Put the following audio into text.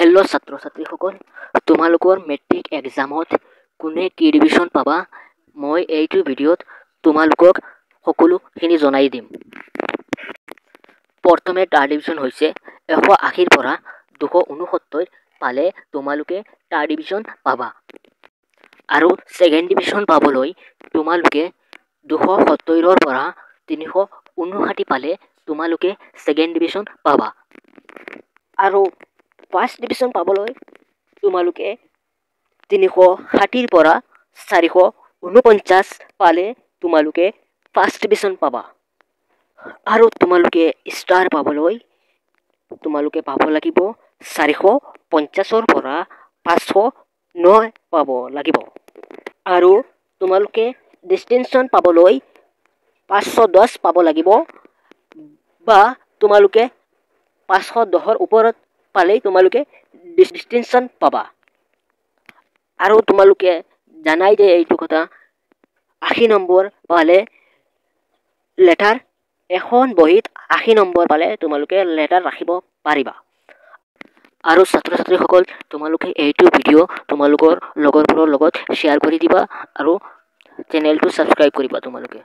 Hello' ছাত্ৰ ছাত্ৰীসকল, তোমালোকৰ মেট্ৰিক এক্সামত কোনে কি ডিভিজন পাবা মই এইটো ভিডিঅ'ত তোমালোকক সকলোখিনি জনাই দিম। প্ৰথমে টাৰ ডিভিজন হৈছে 180 পৰা 269 পালে তোমালোকে টাৰ ডিভিজন পাবা। আৰু ছেকেণ্ড ডিভিজন পাবলৈ তোমালোকে 270 পৰা 359 পালে তোমালোকে ছেকেণ্ড ডিভিজন পাবা। আৰু ফাৰ্ষ্ট ডিভিজন পাবলৈ তোমালোকে 360 পৰা 449 পালে তোমালোকে ফাৰ্ষ্ট ডিভিজন পাবা। আৰু তোমালোকে ষ্টাৰ পাবলৈ তোমালোকে পাব লাগিব 450 পৰা 509 পাব লাগিব। আৰু তোমালোকে ডিষ্টিংশ্যন পাবলৈ 510 পাব লাগিব, বা তোমালোকে 510ৰ ওপৰত পালেই তোমালোকে ডিষ্টিংশ্যন পাবা। আৰু তোমালোকে জানাই যে এইটো কথা 80 নম্বৰ পালে লেটাৰ, এখন বহীত 80 নম্বৰ পালে তোমালোকে লেটাৰ ৰাখিব পাৰিবা। আৰু ছাত্ৰ ছাত্ৰীসকল, তোমালোকে এইটো ভিডিঅ' তোমালোকৰ লগৰবোৰৰ লগত শ্বেয়াৰ কৰি দিবা আৰু চেনেলটো ছাবস্ক্ৰাইব কৰিবা তোমালোকে।